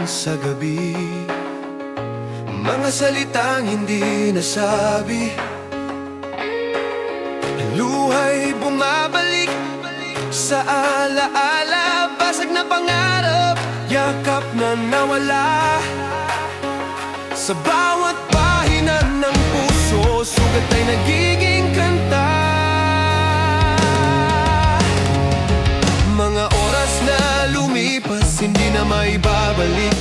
sa gabi, mga salitang hindi nasabi, luhay bumabalik sa alaala. Basag na pangarap, yakap na nawala. Sa bawat pahina ng puso, sugat ay nagiging kanta. Mga oras na lumipas, hindi na maibabalik.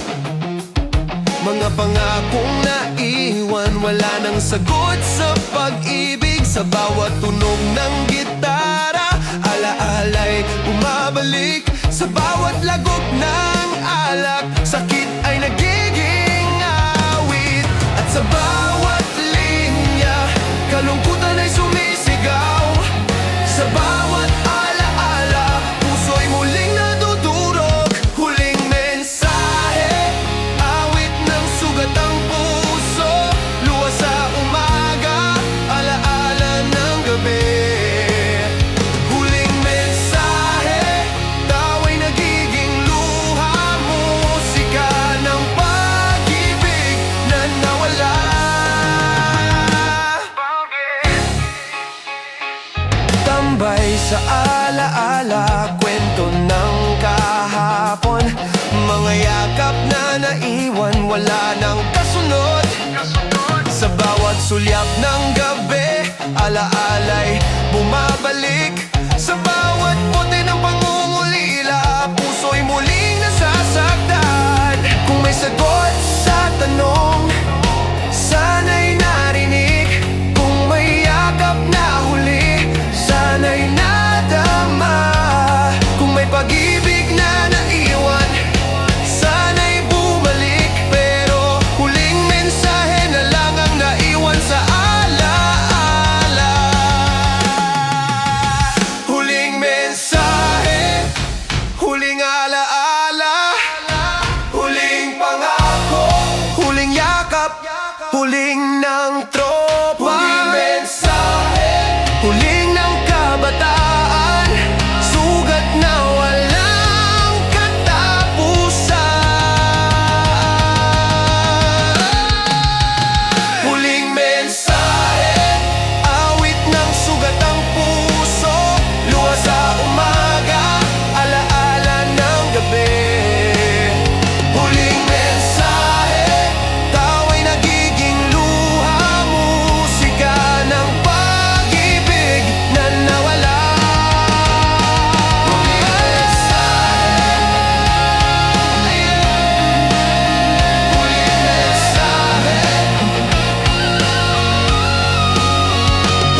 Mga pangakong naiwan, wala nang sagot sa pag-ibig. Sa bawat tunog ng gitara, alaala'y bumabalik. Sa bawat lagok ng alak, sakit ay nagiging awit. At sa bawat linya, kalungkutan ay sumisigaw. Sa bawat alaala, puso'y muling nadudurog. Huling mensahe, awit ng sugat ang puso, luha sa umaga, alaala ng gabi. Huling mensahe, tawa'y nagiging luha, musika ng pag-ibig na nawala. Tambay sa alaala, kwento ng kahapon, mga yakap na naiwan, wala nang kasunod. Sa bawat sulyap ng gabi, alaala'y bumabalik. Sa bawat bote ng pangungulila, puso'y muling nasasaktan. Kung may sagot sa tanong, sana'y narinig. Kung may yakap na huli, sana'y nadama. Kung may pag-ibig na naiwan, sana'y bumalik. Pero huling mensahe na lang ang naiwan sa alaala. Huling mensahe, huling alaala, huling pangako, huling yakap, huling ng tropa. Huling mensahe, huling ng kabataan, sugat na walang katapusan. Huling mensahe, awit ng sugat ang puso, luha sa umaga, alaala ng gabi. Huling mensahe, tawa'y nagiging luha, musika ng pag-ibig na nawala. Huling mensahe, huling mensahe,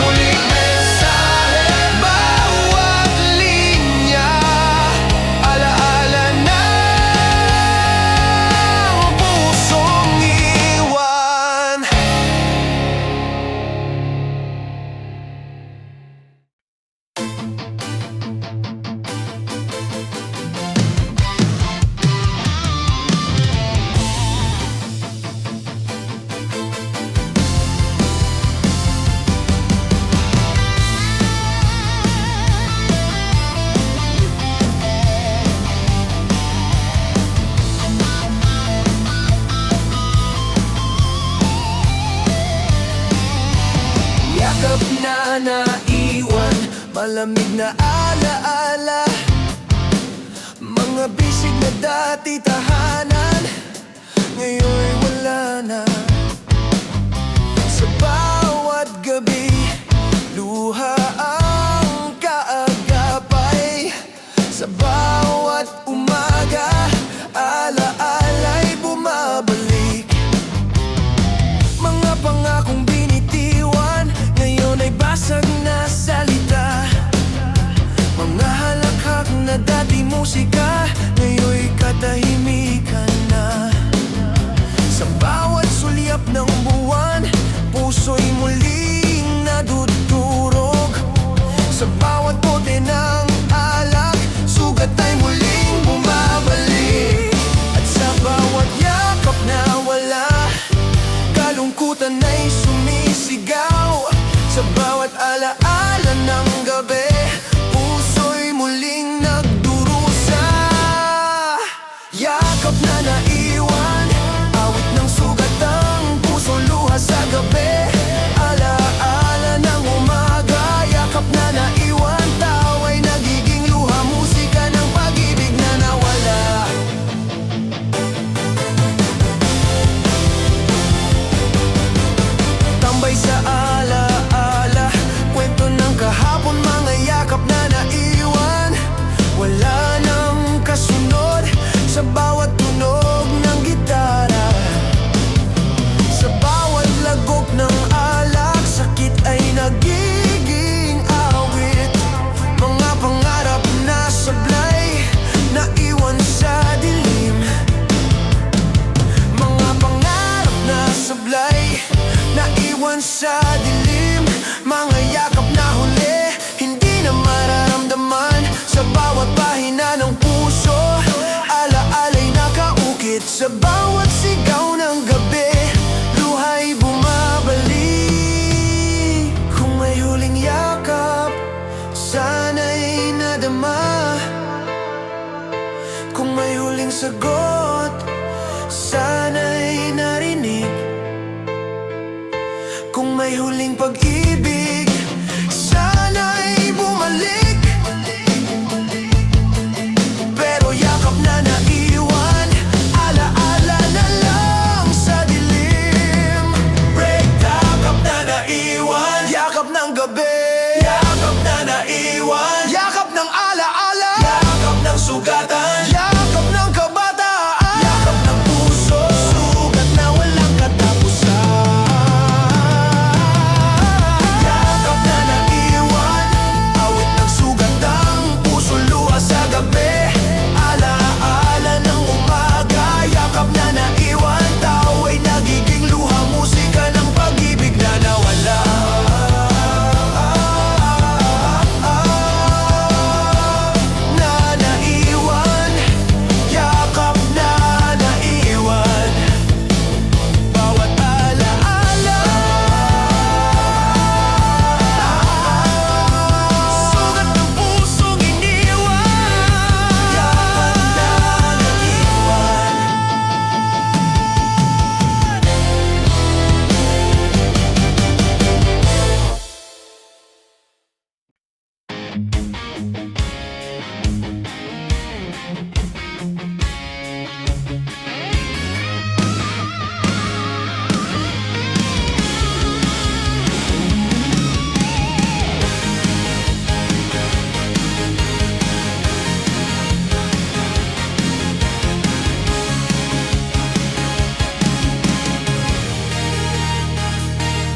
huling mensahe, bawat linya, alaala ng pusong iwan. Yakap na naiwan, malamig na alaala, mga bisig na dati tahanan, ngayon'y wala na. Sa bawat gabi, luha ang kaagapay. Sa bawat umaga, alaala'y bumabalik. Mga pangakong binitiwan, ngayon ay basag na salita. Mga halakhak na dati musika, ngayon'y katahimikan na. Sa bawat sulyap ng buwan, puso'y muling nadudurog. Sa bawat bote ng alak, sugat ay muling bumabalik. At sa bawat yakap na wala, kalungkutan ay sumisigaw. Sa bawat alaala ng gabi, puso'y muling nagdurusa. Yakap na naiwan, Sa bawat sigaw ng gabi, luha'y bumabalik. Kung may huling yakap, sana'y nadama. Kung may huling sagot, sana'y narinig. Kung may huling pag-ibig, sana'y bumalik. Pero yakap na naiwan, alaala na lang sa dilim. Break, yakap na naiwan, yakap ng gabi, yakap na naiwan, yakap ng alaala, yakap ng sugatan, yakap ng kabataan, yakap ng puso, sugat na walang katapusan. Yakap na naiwan, awit ng sugatang puso, luha sa gabi, alaala ng umaga. Yakap na naiwan, tao ay nagiging luha, musika ng pag-ibig na nawala. Na naiwan, yakap na naiwan, bawat alaala, sugat ng pusong iniwan. Yakap na naiwan.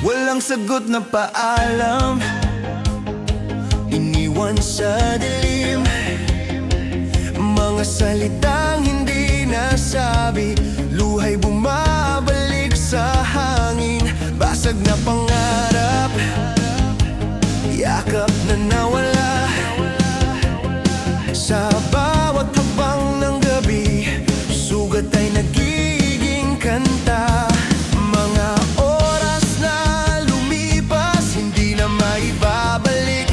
Walang sagot na paalam, iniwan sa dilim. Mga salitang hindi nasabi, luha'y bumabalik sa hangin. Basag na pangarap, yakap na nawala. Sa bawat habang ng gabi, sugat ay nagiging kanta. Mga oras na lumipas, hindi na maibabalik.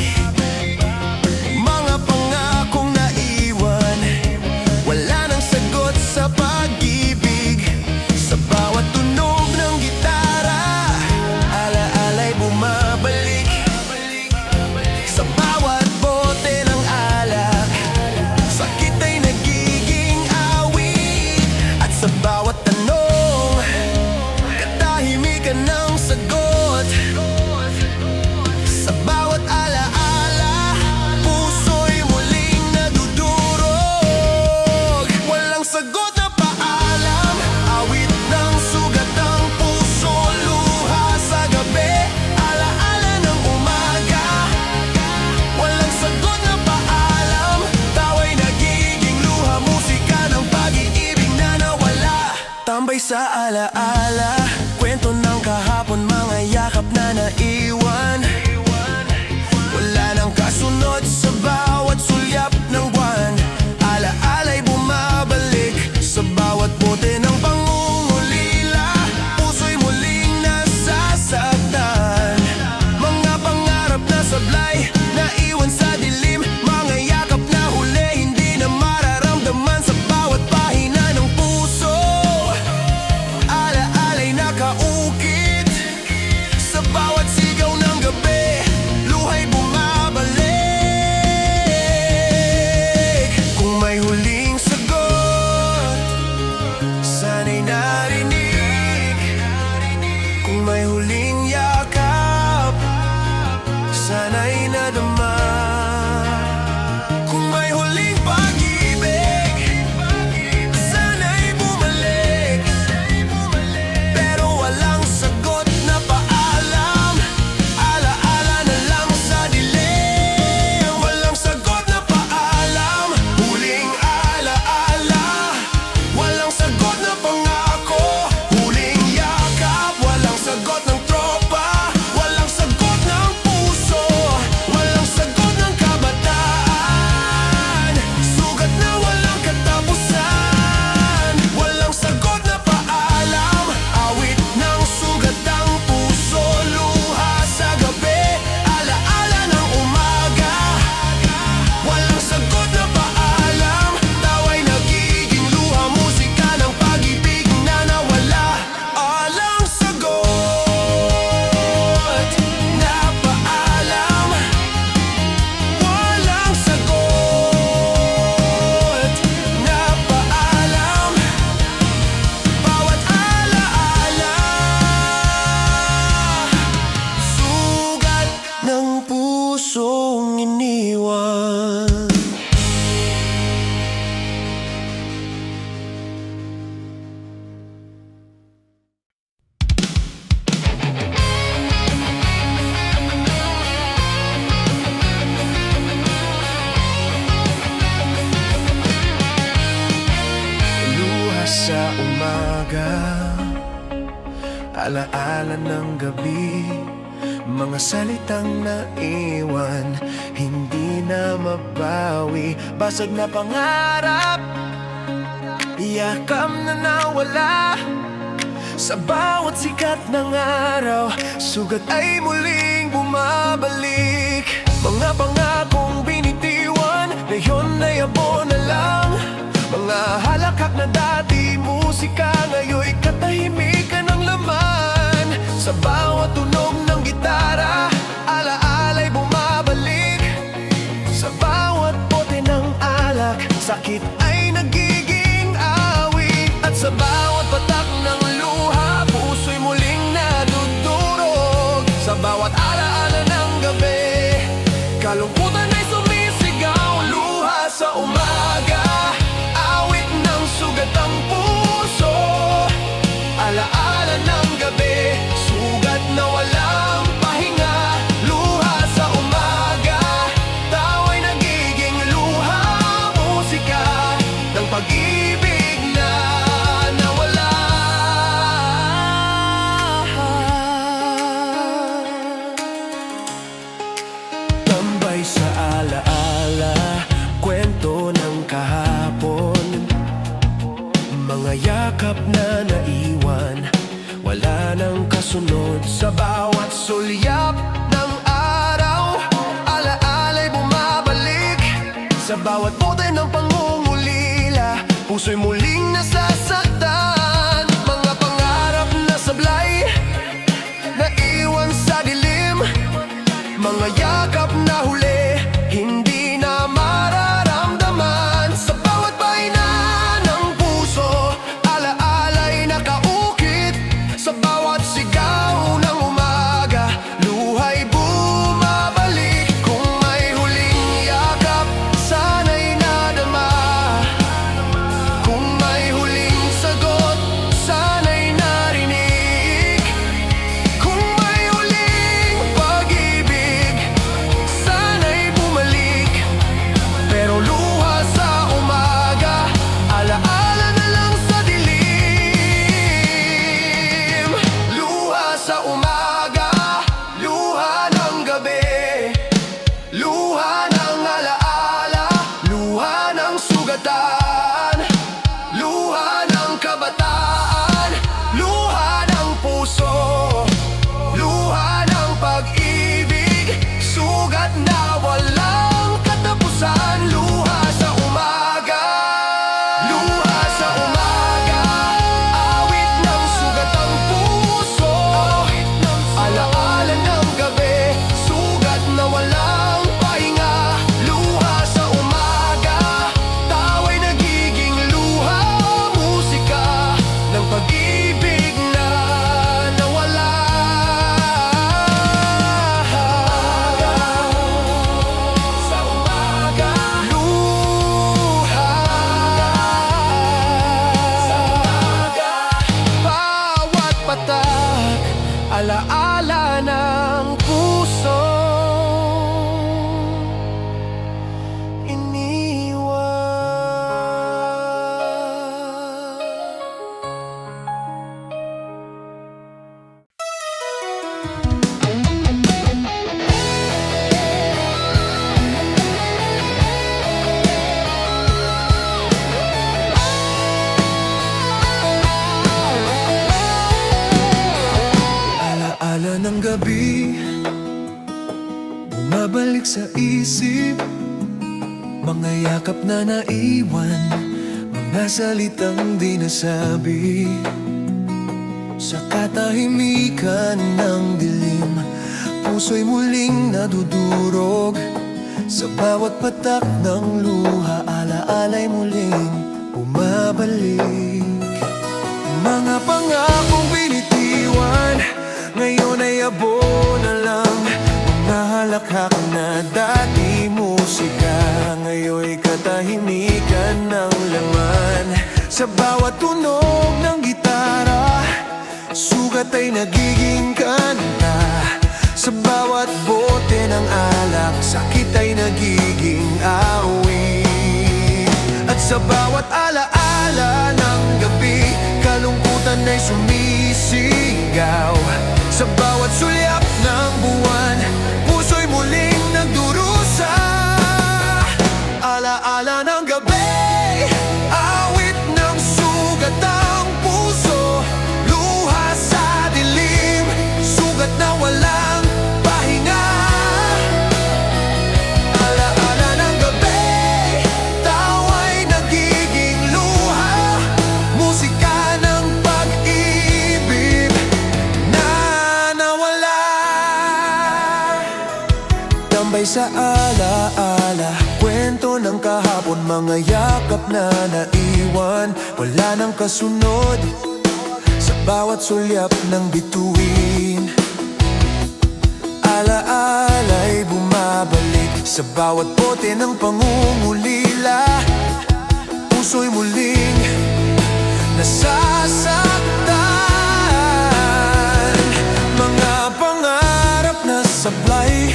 Mga pangakong naiwan, wala nang sagot sa pag-ibig. Sa bawat tunog ng gitara, alaala'y bumabalik. Sa bawat bote ng alak, sakit ay nagiging awit. At sa bawat tanong, katahimikan ng sagot. Sa bawat alaala, puso'y muling nadudurog. Walang sagot na paalam, awit ng sugat ng puso, luha sa gabi, alaala ng umaga. Walang sagot na paalam, tawa'y nagiging luha, musika ng pag-iibig na nawala. Tambay sa alaala, kwento ng kahapon, mga yakap na naiwan. Wala nang kasunod sa bawat sulyap ng buwan, alaala'y bumabalik. Sa bawat bote ng pangungulila, puso'y muling nasasaktan. Mga pangarap na sablay, naiwan sa dilim. Mga yakap na huli, hindi na mararamdaman. Sa bawat pahina ng puso, alaala'y nakaukit. Sa bawat sigaw ng gabi, luha'y bumabalik. sa umaga, alaala ng gabi, mga salitang naiwan, hindi na mabawi. Basag na pangarap, yakam na nawala. Sa bawat sikat ng araw, sugat ay muling bumabalik. Mga pangakong binitiwan, ngayon ay abo na lang. Mga halakhak na dati musika, ngayon'y katahimikan ng laman. Sa bawat tunog ng gitara, alaala'y bumabalik. Sa bawat bote ng alak, sakit ay nagiging awit. At sa bawat patak ng luha, puso'y muling nadudurog. Sa bawat alaala ng gabi, kalungkutan ay sumisigaw. Luha sa umaga, awit ng sugat ang puso. Alaala ng gabi, sugat na walang pahinga. Luha sa umaga, tawa'y nagiging luha. Musika ng pag-ibig na nawala. Tambay sa alaala, kwento ng kahapon, mga yakap na naiwan, wala nang kasunod. Sa bawat sulyap ng araw, alaala'y bumabalik. Sa bawat bote ng pangungulila, puso'y muling nasasaktan. Mga pangarap na sablay, naiwan sa dilim. Mga yakap na huli, hindi na mararamdaman. Sa bawat bahina ng puso, alaala'y nakaukit. Sa bawat sigaw ng umaga, luha'y bumabalik. Kung may huling yakap, sana'y nadama. Kung may huling sagot, sana'y narinig. Kung may huling pag-ibig, sana'y bumalik. Pero luha sa umaga, alaala na lang sa dilim. Luha sa umaga, luha ng gabi, luha ng alaala, luha ng sugatan, luha ng kabataan, luha ng puso, luha ng pag-ibig, sugat na walang katapusan. Luha sa umaga, luha sa umaga, awit ng sugat ang puso. Alaala ng gabi, sugat na walang pahinga. Luha sa umaga, tawa'y nagiging luha. Musika ng pag-ibig na nawala. Sa umaga, luha. Sa umaga, bawat patak, alaala ng puso, alaala ng gabi, bumabalik sa isip. Mga yakap na naiwan, mga salitang di nasabi. Sa katahimikan ng dilim, puso'y muling nadudurog. Sa bawat patak ng luha, alaala'y muling bumabalik. Mga pangakong binitiwan, ngayon ay abo na lang. Mga halakhak na dati musika, ngayon'y katahimikan ng laman. Sa bawat tunog ng gitara, sugat ay nagiging kanta. Sa bawat bote ng alak, sakit ay nagiging awit. At sa bawat alaala ng gabi, Sa bawat sulyap ng buwan, puso'y muling nagdurusa. Alaala ng gabi, awit ng sugat ang puso. Luha sa dilim, sugat na walang pahinga. Alaala ng gabi, tawa'y nagiging luha. Musika ng pag-ibig na nawala. Tambay sa alaala, kwento ng kahapon, mga yakap na naiwan. Wala nang kasunod sa bawat sulyap ng bituin. Alaala'y bumabalik sa bawat bote ng pangungulila. Puso'y muling nasasaktan. Mga pangarap na sablay,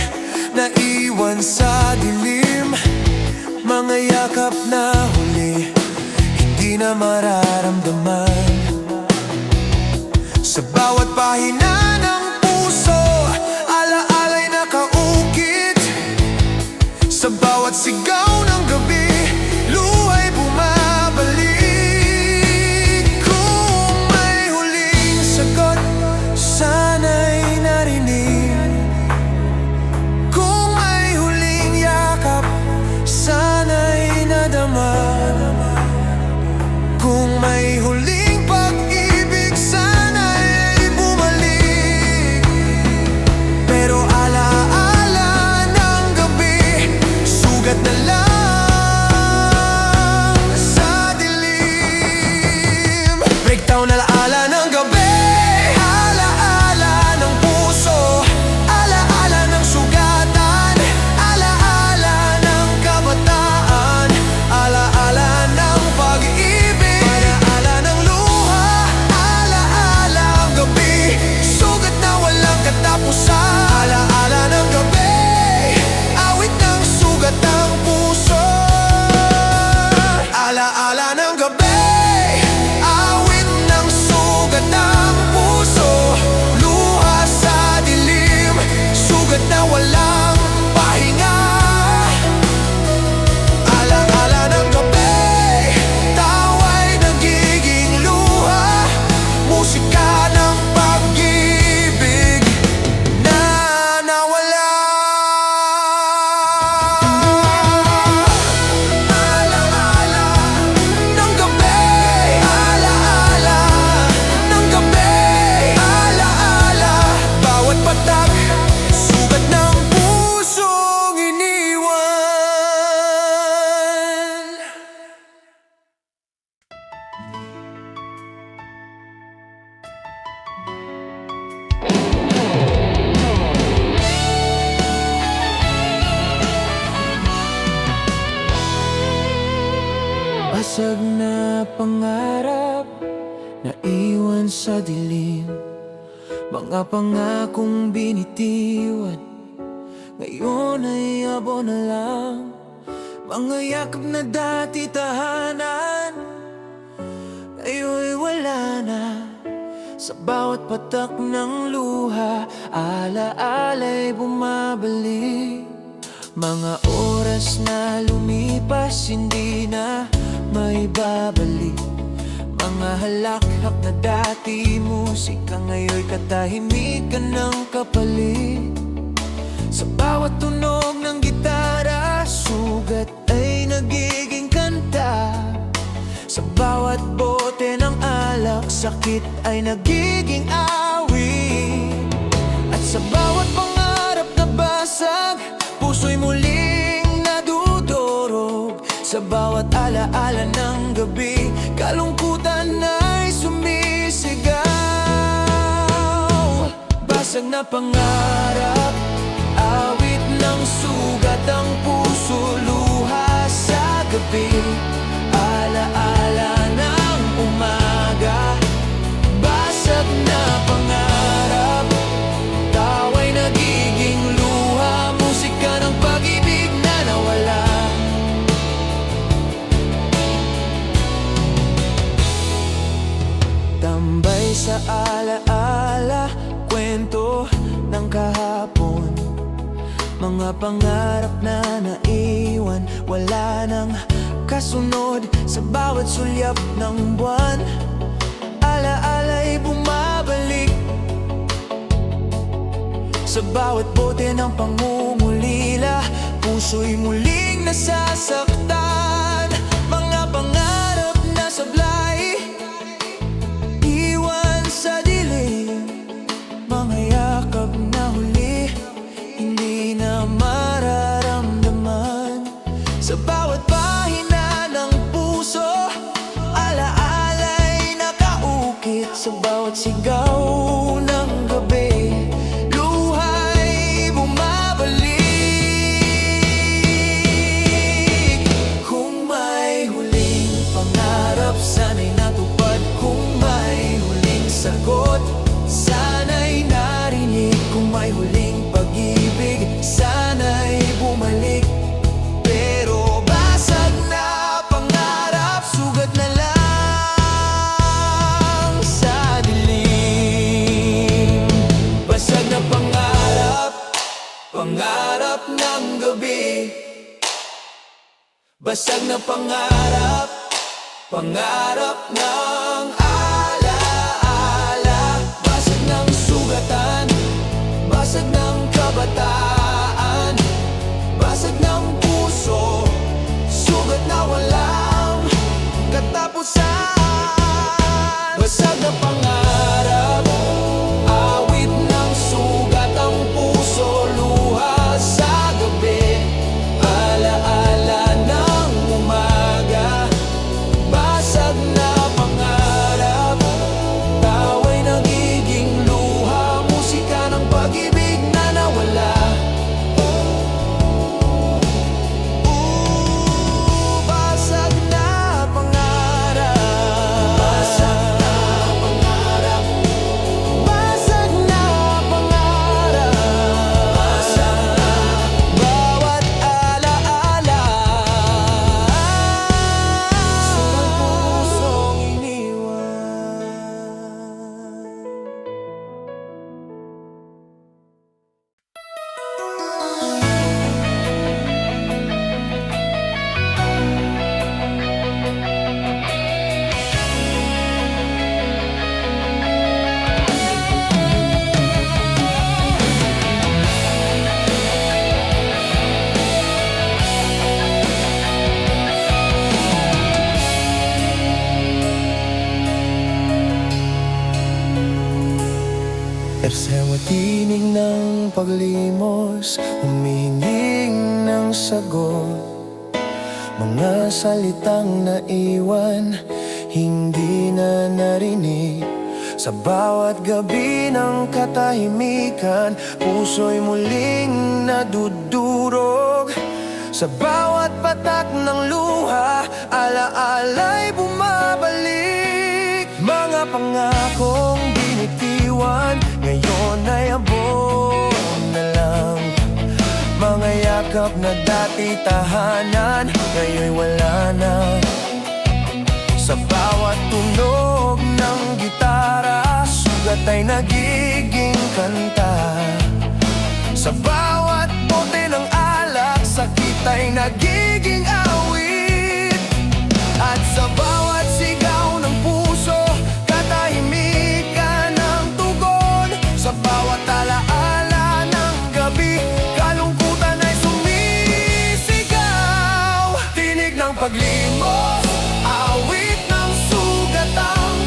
naiwan sa dilim. Mga yakap na huli, hindi na mararamdaman. Sa bawat pahina ng puso, alaala'y nakaukit. Sa bawat sigaw ng gabi, luha'y bumabalik. Kung may huling sagot, sana'y narinig. Kung may huling yakap, sana'y nadama. Kung may huling pag-ibig, sana'y bumalik. Pero alaala ng gabi, sugat na lang sa dilim. Breakdown, alaala ng gabi, alaala ng puso, alaala ng sugatan, alaala ng kabataan, alaala ng pag-ibig, alaala ng luha, alaala ang gabi, sugat na walang katapusan. Alaala ng gabi, awit ng sugat ng puso. Alaala ng gabi, awit ng sugat ng puso. Luha sa dilim, sugat na walang pahinga. Alaala ng gabi, tawa'y nagiging luha. Musika ng pag-ibig na nawala. Alaala ng gabi, alaala ng gabi, alaala. Bawat patak, sugat ng pusong iniwan. Basag na pangarap, naiwan sa dilim. Mga pangakong binitiwan, ngayon ay abo na lang. Mga yakap na dati tahanan, ngayon'y wala na. Sa bawat patak ng luha, alaala'y bumabalik. Mga oras na lumipas, hindi na may babalik. Mga halakhak na dati musika, ngayon'y katahimikan ng kapalit. Sa bawat tunog ng gitara, sugat ay nagiging kanta. Sa bawat bote ng alak, sakit ay nagiging awit. At sa bawat pangarap na basag, puso'y muling nadudurog. Sa bawat alaala ng gabi, kalungkutan ay sumisigaw. Basag na pangarap, awit ng sugat ang puso. Luha sa gabi, alaala ng umaga. Basag na pangarap, tawa'y nagiging luha. Musika ng pag-ibig na nawala. Tambay sa alaala, kwento ng kahapon, mga pangarap na naiwan, wala nang kasunod sa bawat sulyap ng buwan. Alaala'y bumabalik sa bawat bote ng pangungulila. Puso'y muling nasasaktan, mga pangarap na sablay, iwan sa dilim, mga yakap na huli, hindi na mararamdaman. Sa bawat pahina ng puso, alaala'y nakaukit. Sa bawat sigaw ng gabi, luha'y bumabalik. Kung may huling pangarap, sana'y natupad. Kung may huling sagot, sana'y narinig. Kung may huling pag-ibig, sana'y bumalik. Pero basag na pangarap, sugat na lang sa dilim. Basag na pangarap, pangarap ng gabi. Basag na pangarap, pangarap ng alaala. Basag ng sugatan, basag ng kabataan, basag ng puso, sugat na walang katapusan. Basag na pangarap, awit ng sugat ang puso, luha sa gabi, alaala ng umaga. Basag na pangarap, tawa'y nagiging luha, musika ng pag-ibig na nawala. Basag na pangarap, basag na pangarap, basag na pangarap, basag na bawat alaala. Sa pusong iniwan. Ersewa tinig ng paglimos, humihinging ng sagot. Mga salitang naiwan, hindi na narinig. Sa bawat gabi ng katahimikan, puso'y muling nadudurog. Sa bawat patak ng luha, alaala'y bumabalik. Mga pangakong binitiwan, ngayon ay abot na lang. Mga yakap na dati tahanan, ngayon'y wala na. Sa bawat tunog ng gitara, sugat ay nagiging kanta. Sa bawat bote ng alak, sakit ay nagiging awit. At sa bawat sigaw ng puso, katahimikan ng tugon. Sa bawat alaala ng gabi, kalungkutan ay sumisigaw. Tinig ng paglimos, awit ng sugatang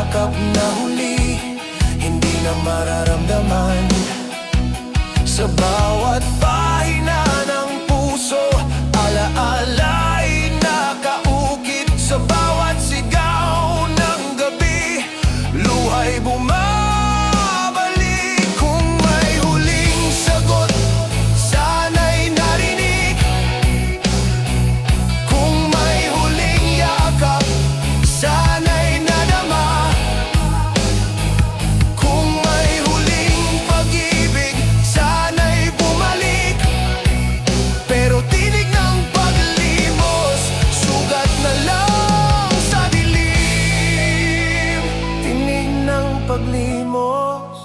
yakap na huli, hindi na mararamdaman. Sa bawat pahina ng puso, alaala'y nakaukit. Sa bawat sigaw ng gabi, luha'y bumabalik. Kung may huling sagot, sana'y narinig. Kung may huling yakap, sana'y nadama. Kung may huling pag-ibig, sana'y bumalik. Pero tinig ng paglimos, sugat na lang sa dilim. Tinig ng paglimos,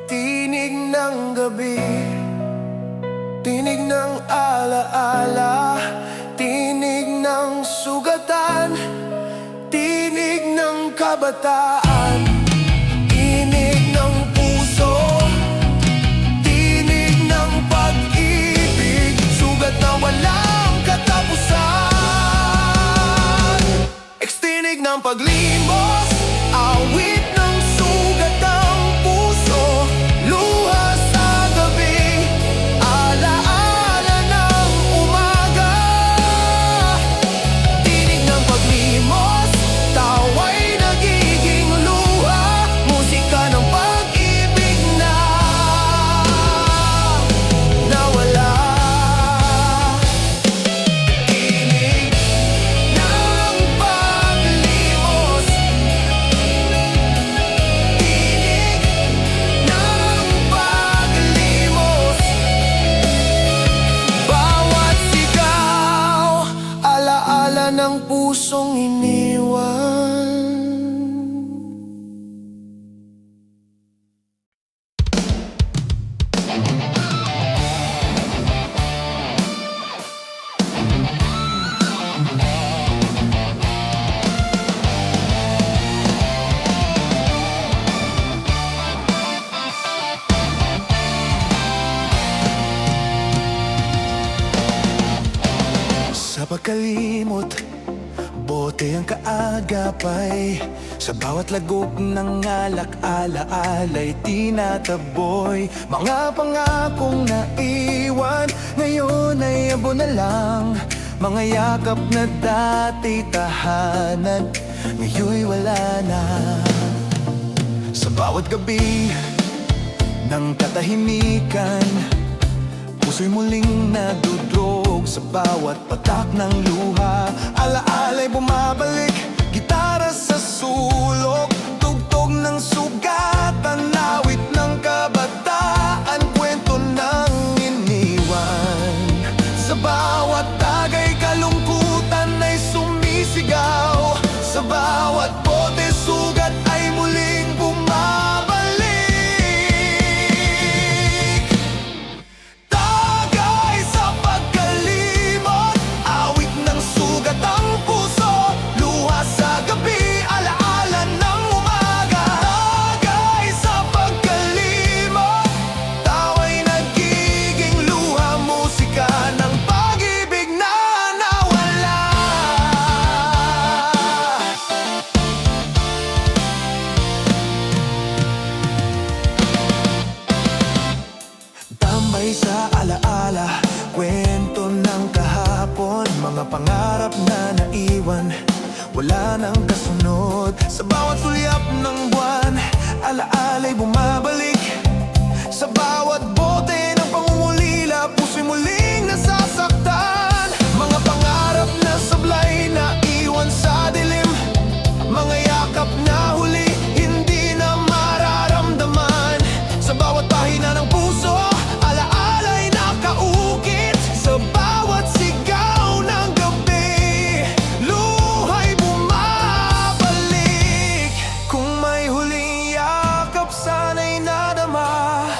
tinig ng gabi, tinig ng alaala, tinig ng sugatan, tinig ng kabataan, tinig ng puso, tinig ng pag-ibig, sugat na walang katapusan. Extinig ng paglimos, awit ng sugatang puso, luha sa gabi, alaala ng umaga. Tinig ng paglimos, tawa'y nagiging luha, musika ng pag-ibig na nawala. Tinig ng paglimos, tinig ng paglimos. Bawat sigaw, alaala ng pusong iniwan. Sa pagkalimot, bote ang kaagapay. Sa bawat lagok ng alak, alaala'y tinataboy. Mga pangakong naiwan, ngayon ay abo na lang. Mga yakap na dati tahanan, ngayon'y wala na. Sa bawat gabi ng katahimikan, puso'y muling nadudrog. Sa bawat patak ng luha, alaala'y bumabalik. Gitara sa sulok, tugtog ng sugatan, awit ng kabataan, kwento ng iniwan. Sa bawat tagay kalungkutan ay sumisigaw. Sa bawat bote sugat ay muling bumabalik. Tagay sa pagkalimot, awit ng sugat ang puso, luha sa gabi, alaala ng umaga. Tagay sa pagkalimot, tawa'y nagiging luha, musika ng pag-ibig na nawala. Tambay sa alaala, kwento ng kahapon, mga pangarap na naiwan, wala nang kasunod. Sa bawat sulyap ng buwan, alaala'y bumabalik. Sa bawat bote ng pangungulila, puso'y muling nasasaktan. Mga pangarap na sablay na iwan sa dilim, mga yakap na huli, hindi na mararamdaman. Sa bawat pahina ng puso, alaala'y nakaukit. Sa bawat sigaw ng gabi, luha'y bumabalik. Kung may huling yakap, sana'y nadama.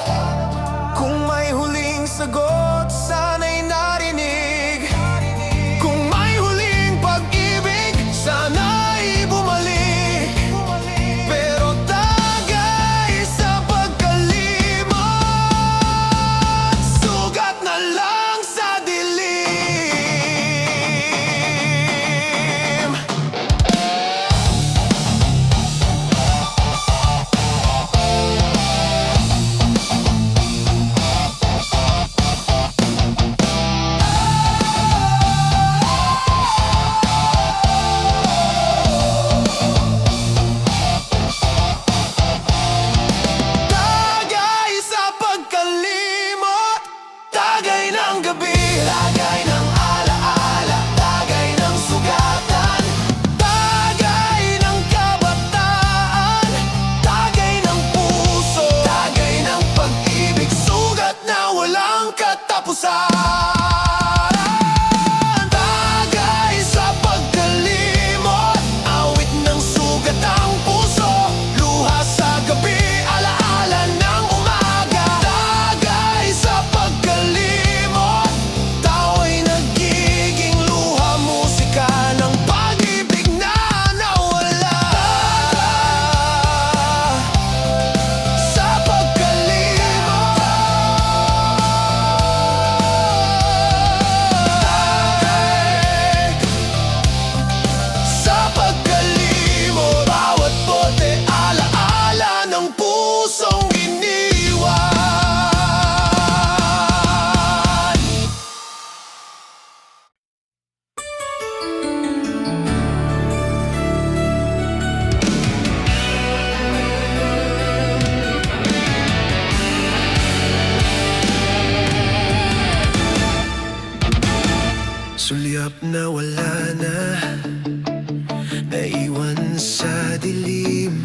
dilim.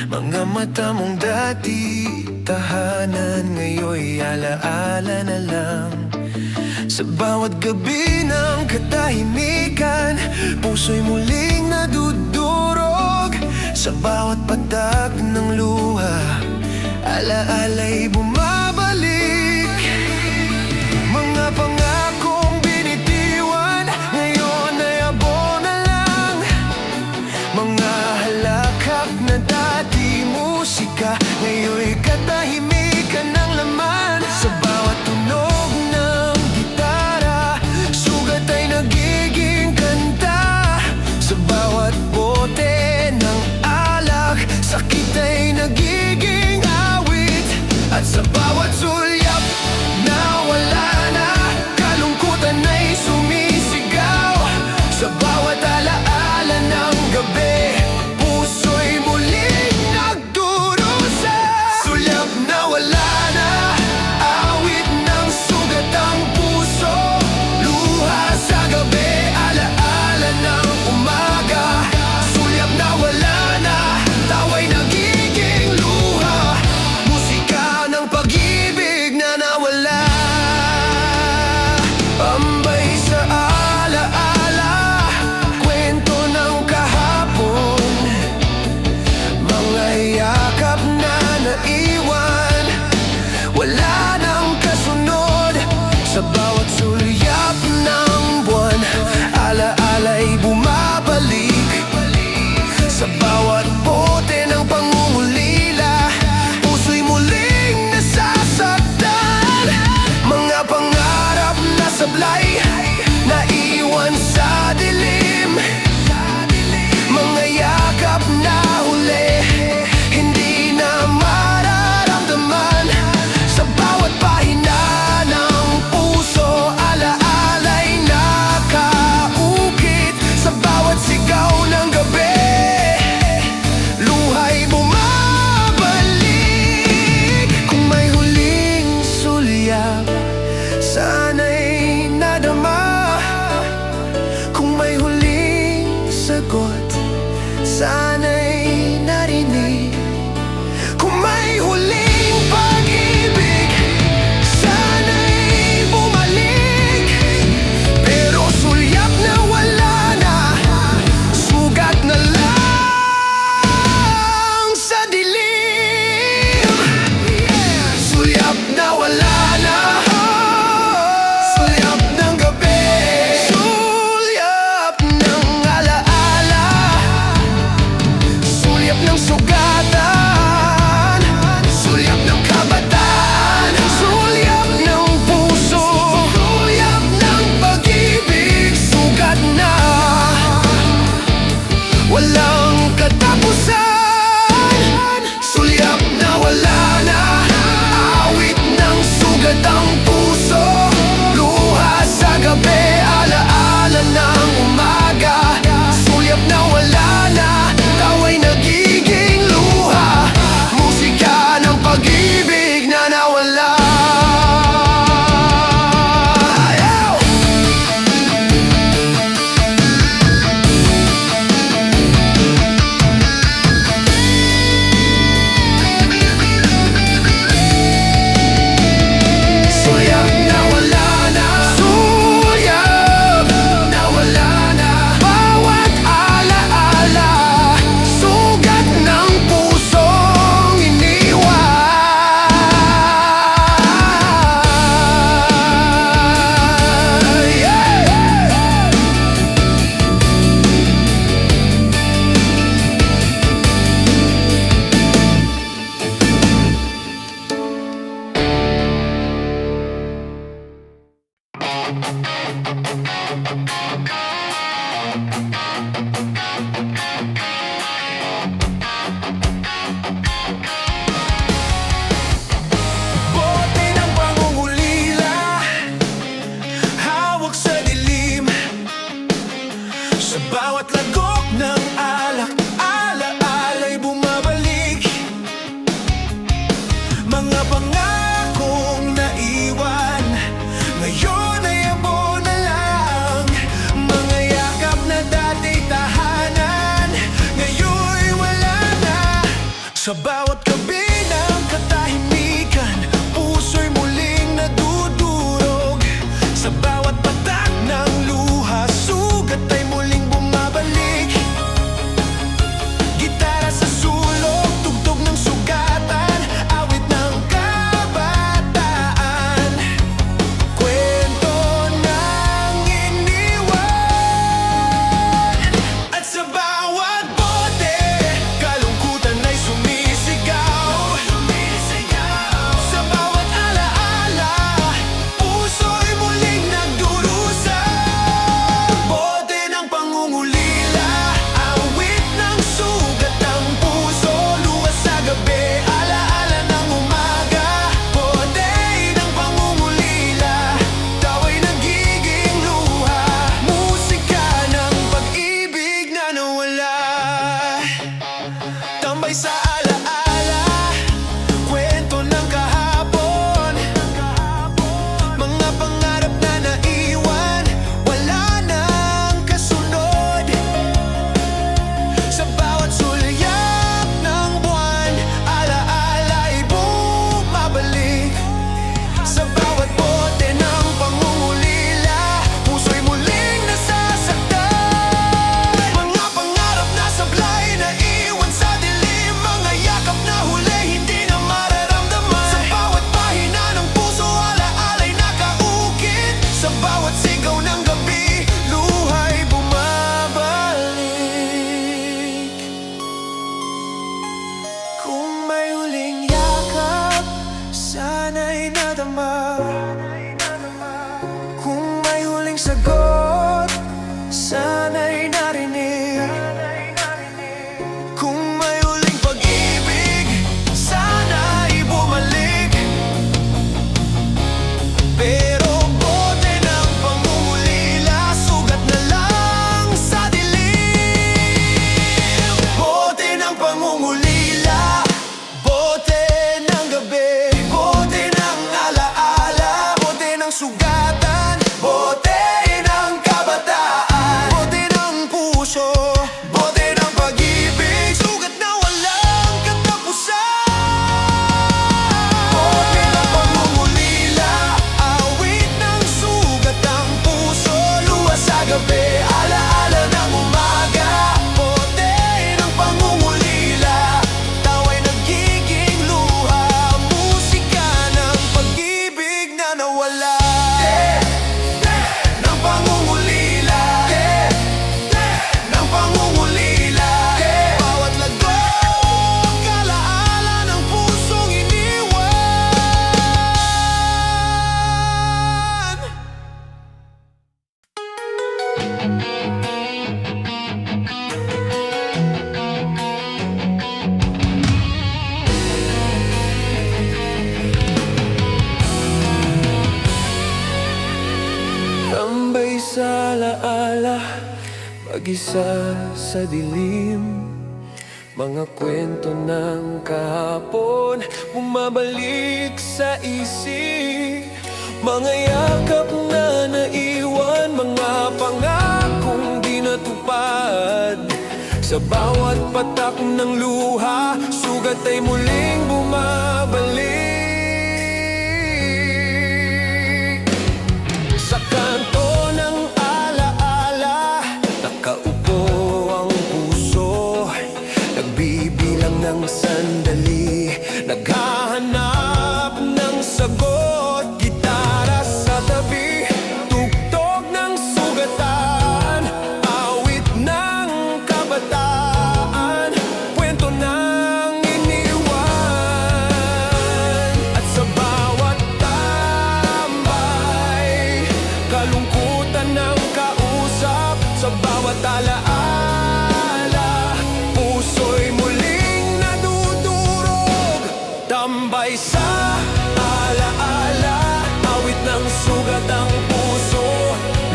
Mga mata mong dati tahanan, ngayon'y alaala na lang. Sa bawat gabi ng katahimikan, puso'y muling nadudurog. Sa bawat patak ng luha, alaala'y bumabalik. Mga pangakong binitiwan, ngayon ay abo na lang. Mga halakak na dati musika, ngayon'y katahimikan ng laman. Sa bawat tunog ng gitara, sugat ay nagiging kanta. Sa bawat bote ng alak, sakit ay nagiging awit. At sa bawat sulyap na wala na, kalungkutan ay sumisigaw. Sa bawat alaala ng gabi, puso'y muling nagdurusa. Sulyap na wala na, awit ng sugat ang puso. Luha sa gabi, alaala ng umaga. Sulyap na wala na, tawa'y nagiging luha. Musika ng pag-ibig na nawala. Ambay sa alaala, kwento ng kahapon. Mga yakap na naiwan, wala nang kasunod. Sa bawat sulyap ng buwan, alaala'y bumabalik. Sa bawat bote ng pangungulila, puso'y muling nasasaktan. Mga pangarap na sablay, naiwan sa dilim. Mga yakap na huli, hindi na mararamdaman. Sa bawat pahina ng puso, alaala'y nakaukit. Sa bawat sigaw ng gabi, luha'y bumabalik. Kung may huling sulyap, sana'y nadama. Kung may huling sagot, sana'y narinig. Kung may huling pag-ibig, sana'y bumalik. Pero sulyap na wala na, sugat na lang sa dilim. Sulyap na wala na, sulyap ng gabi, sulyap ng alaala, sulyap ng sugatan, sulyap ng kabataan, sulyap ng puso, sulyap ng pag-ibig, sugat na walang katapusan. Sulyap na wala na, awit ng sugat ang puso. Luha sa gabi, alaala ng umaga. Sulyap na wala na, tawa'y nagiging luha. Sa bawat gabi ng katahimikan, puso'y muling nadudurog. Sa bawat patak ng luha, sugat ay muling bumabalik. Gitara sa sulok, tugtog ng sugatan, awit ng kabataan, kwento ng iniwan. At sa bawat bote, kalungkutan ay sumisigaw. Sa bawat alaala, puso'y muling nagdurusa. Bote ng pangungulila, awit ng sugat ng puso, luwas sa gabi, alaala ng umaga. Bote ng pangungulila, daw ay nagiging luha, musika ng pag-ibig na nawala. Tambay sa alaala, kwento ng kahapon, mga pangarap na naiwan, wala nang kasunod. Sa bawat sulyap ng buwan, alaala ay bumabalik. Sa bawat bote ng pangungulila, puso'y muling nasasaktan. Mga pangarap na sablay na iwan sa dilim, mga yakap na huli hindi na mararamdaman. Sa bawat pahina ng puso, alaala'y nakaukit. Sa bawat sigaw ng gabi, luha'y bumabalik. Kung may huling yakap, sana'y nadama. Kung may huling sagot, sana'y narinig. Kung may huling pag-ibig, sana'y bumalik. Pero bote ng pangungulila, sugat na lang sa dilim. Bote ng pangungulila, bote ng gabi, bote ng alaala, bote ng sugatan, bote ng kabataan, bote ng puso, bote ng pag-ibig, sugat na walang katapusan. Bote ng pangungulila, awit ng sugat ng puso, luwas sa gabi, alaala ng umaga. Bote ng pangungulila, daw ay nagiging luha, musika ng pag-ibig na nawala. Ng pangungulila, ng pangungulila, bawat lagok, alaala ng pusong iniwan. Tambay sa alaala, mag-isa sa dilim, mga kwento ng kahapon, bumabalik sa isip. Mga yakap na naiwan, mga pangakong di natupad. Sa bawat patak ng luha, sugat ay muling bumabalik. Sa kanto ng alaala, nakaupo ang puso, nagbibilang ng sandali, naghahanap ng sagot. Gitara sa tabi, tugtog ng sugatan, awit ng kabataan, kwento ng iniwan. At sa bawat tambay, kalungkutan ng kausap. Sa bawat alaala, puso'y muling nadudurog. Tambay sa alaala, awit ng sugat ang puso,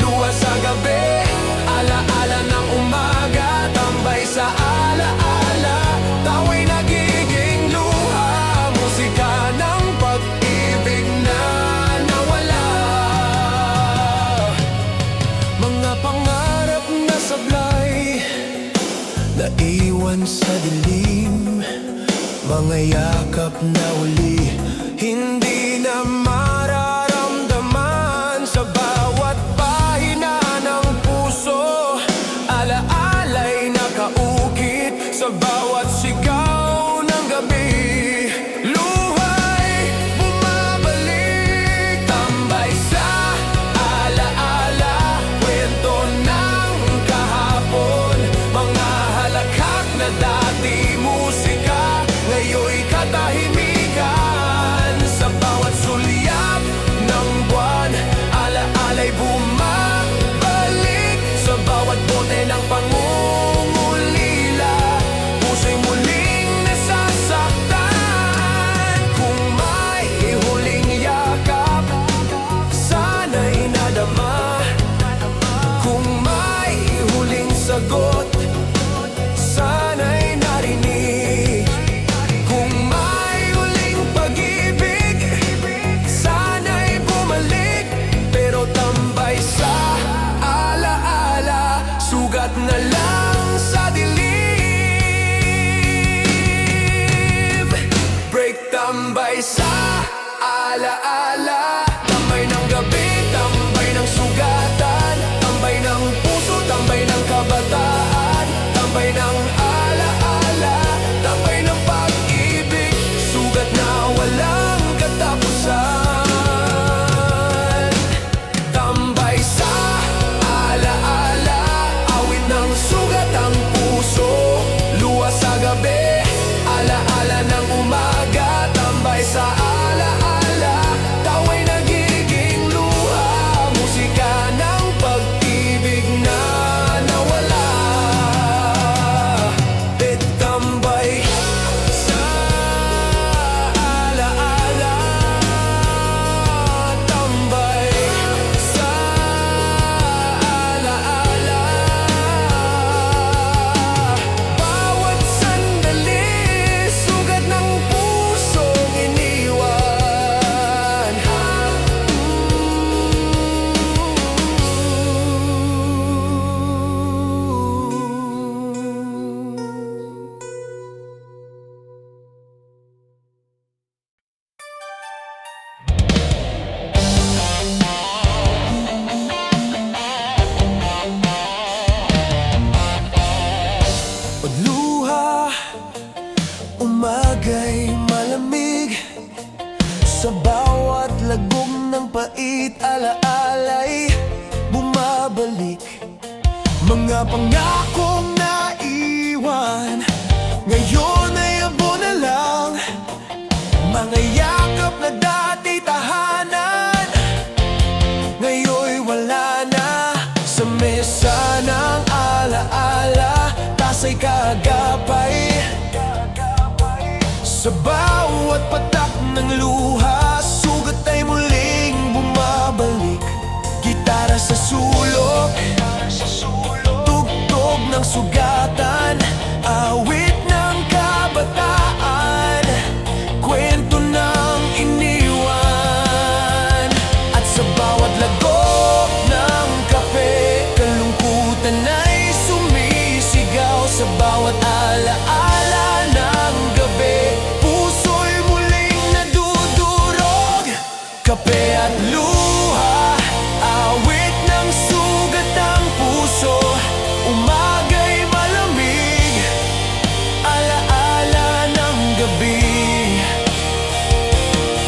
luwas sa gabi, alaala ng umaga. Tambay sa alaala, daw ay nagiging luha, musika ng pag-ibig na nawala. Mga pangarap na sablay, naiwan sa dilim, Mga yakap na uli, hindi na mararamdaman. Sa bawat pahina ng puso, alaala'y nakaukit. Sa bawat sigaw ng gabi, luha'y bumabalik. Tambay sa alaala, kwento ng kahapon. Mga halakhak na dati musika, ngayon'y katahimikan. Sa bawat sulyap ng buwan, alaala'y bumabalik. Sa bawat bote ng pangungulila, puso'y muling nasasaktan. Kung may huling yakap, sana'y nadama. Kung may huling sagot, sana'y narinig. Kung may huling pag-ibig, sana'y bumalik. Pero tambay sa alaala, sugat na lang sa dilim. Break tambay sa alaala, tambay ng gabi, tambay ng sugatan, tambay ng puso, tambay ng kabataan, tambay ng alaala, tambay ng pag-ibig, sugat na walang katapusan. Tambay sa alaala, awit ng sugat ang puso, luha sa gabi, alaala ng umaga. Tambay sa alaala, tawa'y nagiging luha, musika ng pag-ibig na nawala. Tambay sa alaala, tambay sa alaala. Bawat sandali, sugat ng pusong iniwan. Pagluha, umaga'y malamig. Sa bawat lagom ng pait, alaala'y bumabalik. Mga pangakong naiwan, ngayon ay abo na lang. Mga yakap na dati tahanan, ngayon'y wala na. Sa mesa ng alaala, tasa'y kagapay. Sa bawat patak ng luha, sugat ay muling bumabalik. Gitara sa sulok, tugtog ng sugatan, awit ng kabataan, kwento ng iniwan. At sa bawat lagok ng kape, kalungkutan ay sumisigaw. Sa bawat alaala ng gabi, puso'y muling nadudurog. Kape at luha, awit ng sugat ang puso, umaga'y malamig, alaala ng gabi.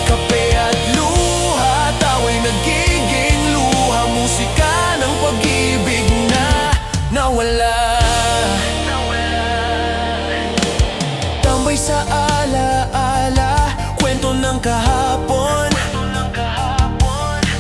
Kape at luha, tawa'y nagiging luha, musika ng pag-ibig na nawala. Tambay sa alaala, kwento ng kahapon,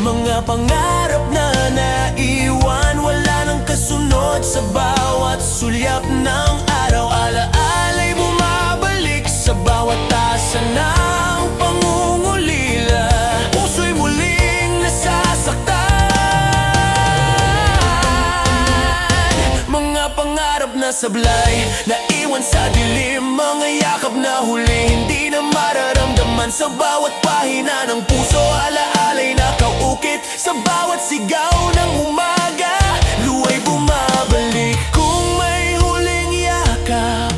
mga pangarap na naiwan, wala nang kasunod. Sa bawat sulyap ng araw, alaala'y bumabalik. Sa bawat tasa ng pangungulila, puso'y muling nasasaktan. Mga pangarap na sablay, naiwan sa dilim. Mga yakap na huli, hindi na mararamdaman. Sa bawat pahina ng puso, alaala'y nakaukit. Sa bawat sigaw ng umaga, luha'y bumabalik. Kung may huling yakap,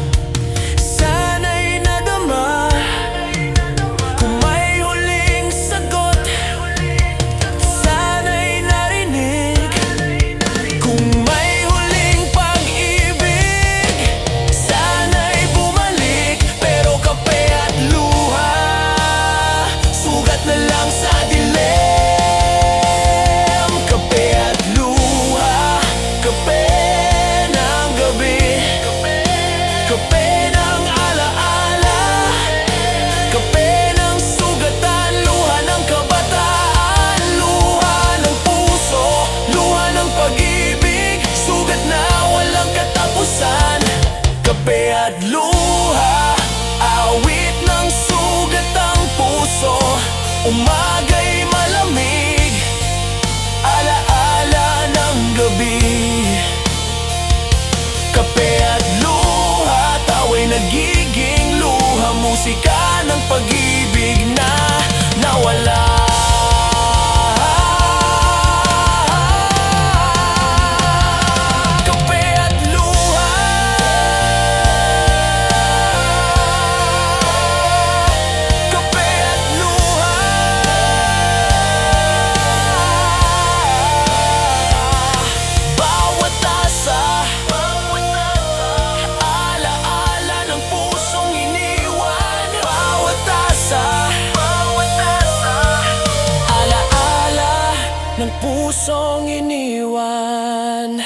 sana'y nadama. pusong iniwan.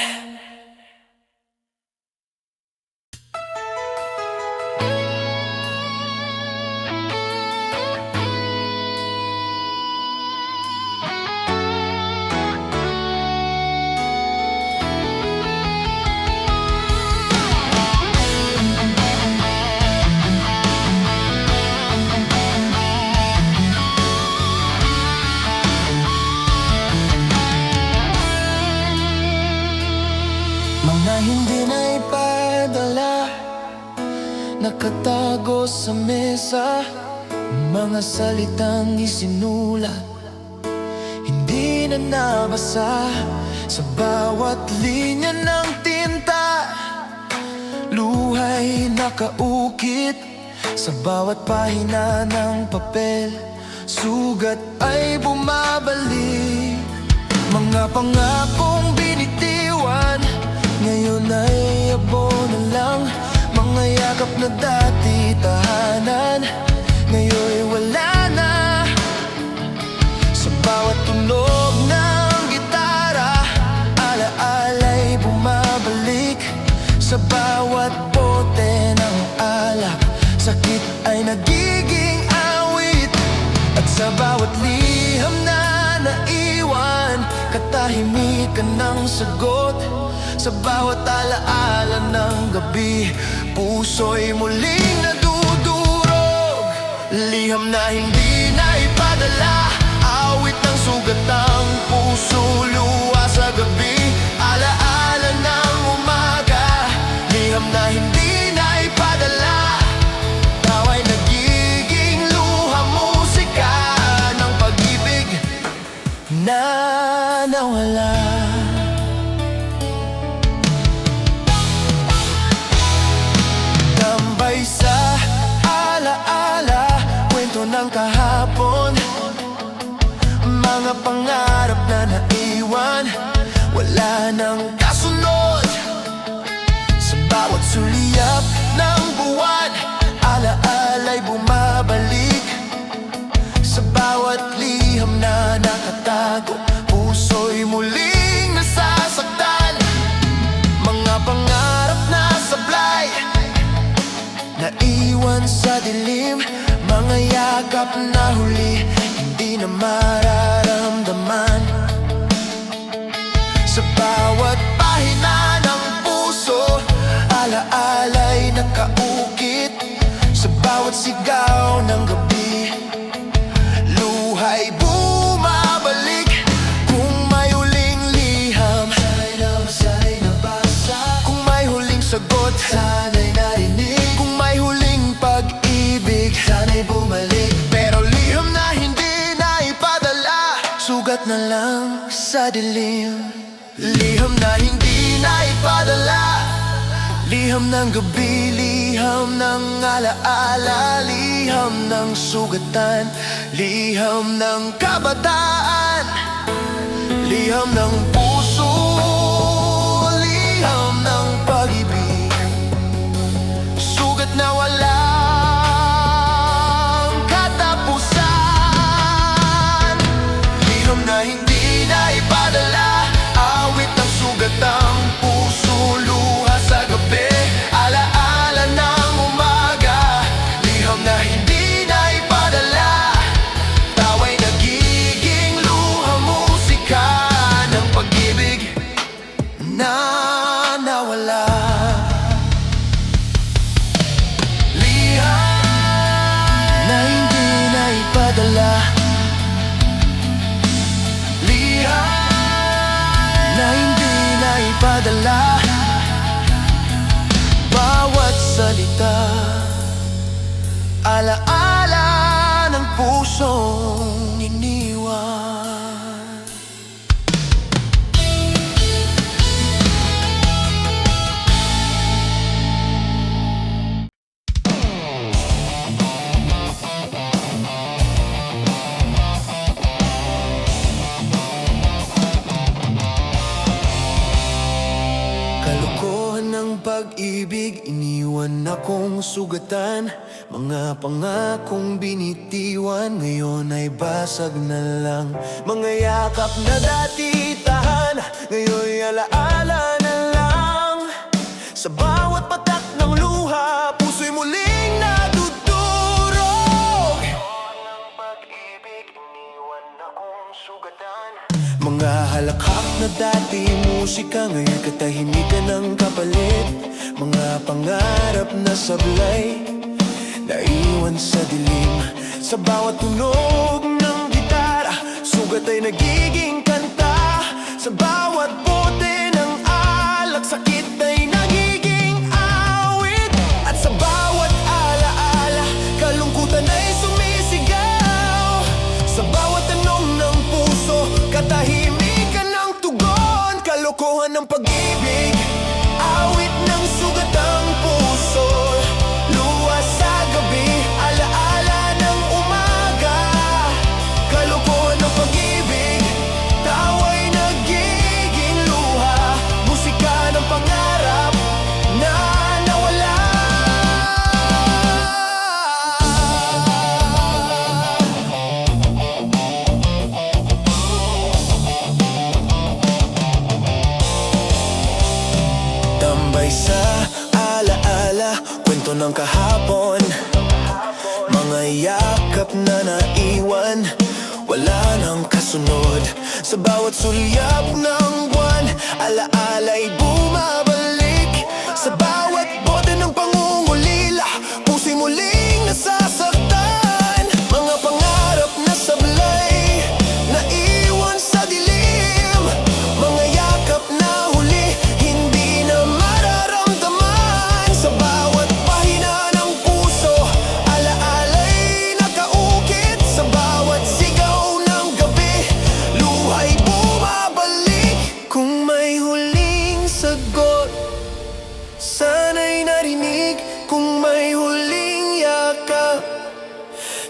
Mga hindi na ipadala, nakatago sa mesa. Mga salitang isinulat, hindi na nabasa. Sa bawat linya ng tinta, luhay nakaukit. Sa bawat pahina ng papel, sugat ay bumabalik. Mga pangakong binitiwan, ngayon ay abono lang. Mga yakap na dati tahanan, ngayon'y wala na. Sa bawat tunog ng gitara, alaala'y bumabalik. Sa bawat bote ng alak, sakit ay nagiging awit. At sa bawat liham na naiwan, katahimikan ng sagot. Sa bawat alaala ng gabi, puso'y muling nadudurog. Liham na hindi na ipadala, awit ng sugatang puso, luha sa gabi, alaala ng umaga. Liham na hindi na ipadala, tawa'y nagiging luha, musika ng pag-ibig na nawala. Sa alaala, kwento ng kahapon, mga pangarap na naiwan, wala nang kasunod. Sa bawat suliyap ng buwan, alaala'y bumabalik. Sa bawat liham na nakatago, puso'y muling nasasaktan. Mga pangarap na sablay, naiwan sa dilim. Mga yakap na huli, hindi na mararamdaman. Sa bawat pahina ng puso, alaala'y nakaukit. Sa bawat sigaw ng gabi, luha'y bumabalik. Kung may huling liham, sana'y nabasa. Kung may huling sagot, sana'y narinig. Kung may huling pag-ibig, sana'y bumalik. Pero liham na hindi na ipadala, sugat na lang sa dilim. Liham na hindi na ipadala, liham ng gabi, liham ng alaala, liham ng sugatan, liham ng kabataan, liham ng puso, liham ng pag-ibig. Sugat na walang katapusan. Liham na hindi na ipadala, awit ng sugatang puso, luha sa gabi, alaala ng umaga. Liham na hindi na ipadala, tawa'y nagiging luha, musika ng pag-ibig na nawala. Na hindi na ipadala, liham na hindi na ipadala. Bawat salita, alaala ng pusong iniwan. Kalokohan ng pag-ibig, iniwan akong sugatan. Mga pangakong binitiwan ngayon ay basag na lang. Mga yakap na dati tahan ngayon'y alaala na lang. Sa bawat patak ng luha, puso'y muling nadudurog. Ng pag-ibig, iniwan akong sugatan. Mga halakhak na dati musika, ngayon katahimikan ng kapalit. Mga pangarap na sablay, naiwan sa dilim. Sa bawat tunog ng gitara, sugat ay nagiging kanta. Sa bawat bote ng alak, sakit ay nagiging awit. At sa bawat alaala, kalungkutan ay sumisigaw. Sa bawat tanong ng puso, katahimikan ng tugon. Kalokohan ng pag-ibig, awit ng sugatang puso. Luha sa gabi, alaala ng umaga. Kalokohan ng pag-ibig, tawa'y nagiging luha. Musika ng pangarap na nawala. Tambay sa alaala, kwento ng kahapon. Mga yakap na naiwan, wala nang kasunod. Sa bawat sulyap ng buwan, alaala'y bumabalik. Sa bawat bote ng pangungulila, puso'y muling nasasaktan. Mga pangarap na sablay, naiwan sa dilim. Mga yakap na huli, hindi na mararamdaman. Sa bawat pahina ng puso, alaala'y nakaukit. Sa bawat sigaw ng gabi, luha'y bumabalik. Kung may huling sagot, sana'y narinig. Kung may huling yakap,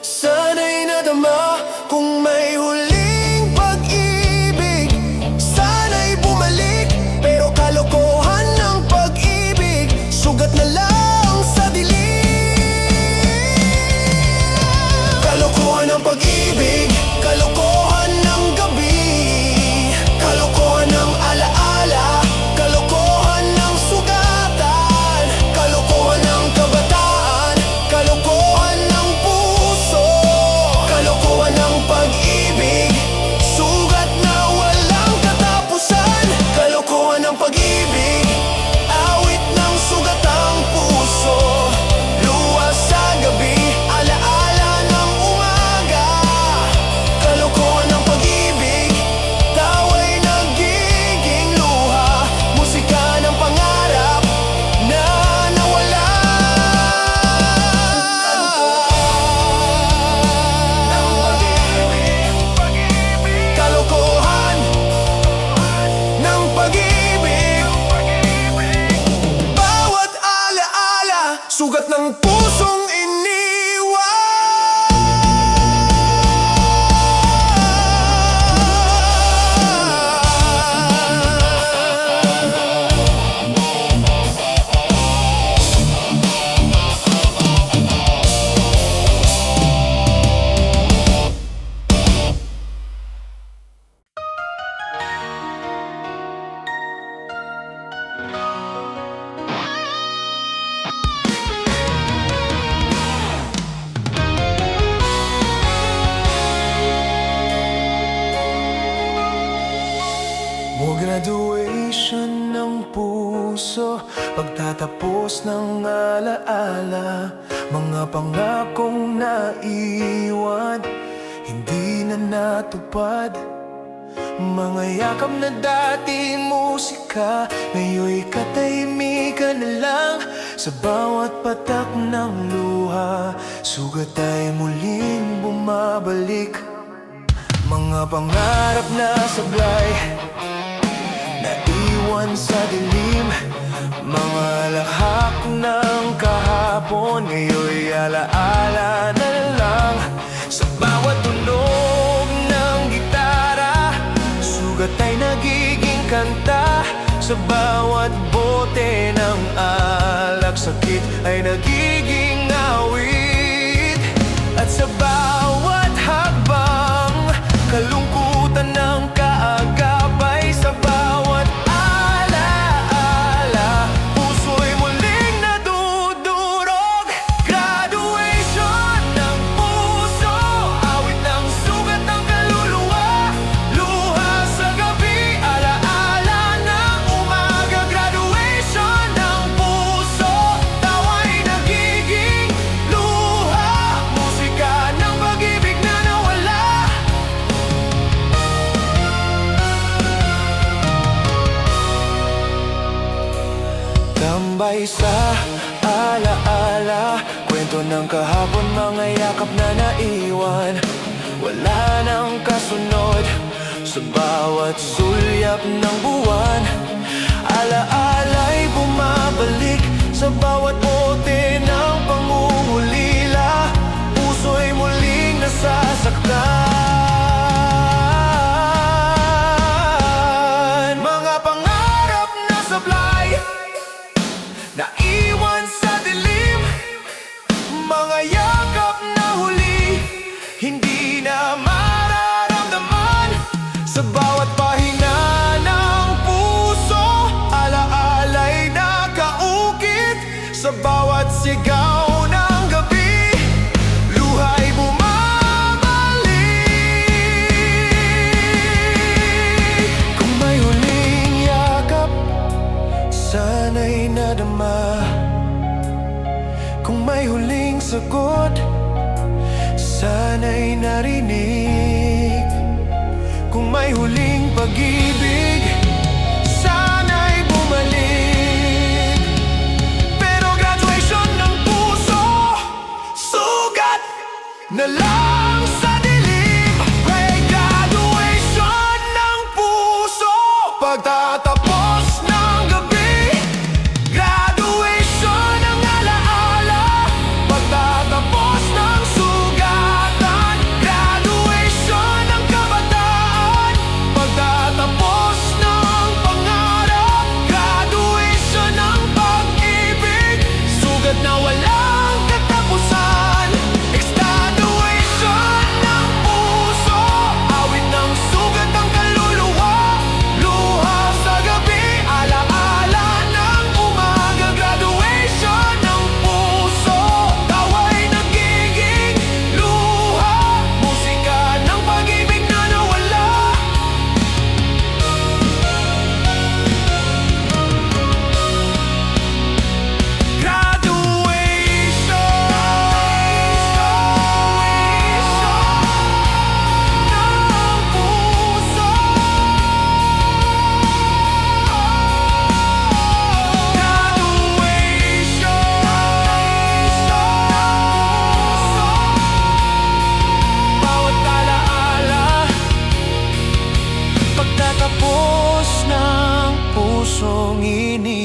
sana'y nadama. Kung may huling pag-ibig, sana'y bumalik. Pero kalokohan ng pag-ibig, sugat na lang sa dilim. Kalokohan ng pag-ibig, kalokohan ng gabi. Kalokohan ng alaala, kalokohan ng sugatan. Kalokohan ng kabataan, kalokohan ng puso. Kalokohan ng pag-ibig, sugat na walang katapusan. Kalokohan ng pag-ibig, awit ng sugatang puso. Luha sa gabi, alaala ng umaga. Kalokohan ng pag-ibig, tawa'y nagiging luha. Musika ng pangarap na nawala. Kalokohan ng pag-ibig, bawat alaala, sugat ng pusong iniwan. Mo graduation ng puso, pagtatapos ng alaala. Mga pangakong naiwan, hindi na natupad. Mga yakap na dating musika, ngayon'y katahimikan na lang. Sa bawat patak ng luha, sugat ay muling bumabalik. Mga pangarap na sablay, naiwan sa dilim. Mga lakhak ng kahapon, ngayon'y alaala na lang. Sa bawat tunog ng gitara, sugat ay nagiging kanta. Sa bawat bote ng alak, sakit ay nagiging awit. ng kahapon, mga yakap na naiwan. Wala nang kasunod sa bawat sulyap ng buwan. Alaala'y bumabalik sa bawat bote ng pangungulila. Puso'y muling nasasaktan. Mga pangarap na sablay, naiwan sa dilim. Mga yakap na huli, hindi na mararamdaman. Sa bawat pahina ng puso, alaala'y nakaukit. Sa bawat sigaw ng gabi, luha'y bumabalik. Kung may huling yakap, sana'y nadama. Kung may huling sagot, sana'y narinig. Kung may huling pag-ibig, sana'y bumalik. Pero graduation ng puso, sugat na lang sa dilim. May graduation ng puso, pagtatapos ng gabi. Graduation ng alaala, pagtatapos ng sugatan. Graduation ng kabataan, pagtatapos ng pangarap. Graduation ng pag-ibig, sugat na walang katapusan. Extenuation ng puso, awit ng sugat ang kaluluwa. Luha sa gabi, alaala ng umaga. Graduation ng puso, tawa'y nagiging luha. Musika ng pag-ibig na nawala. Bawat alaala, pagtatapos ng pusong ini.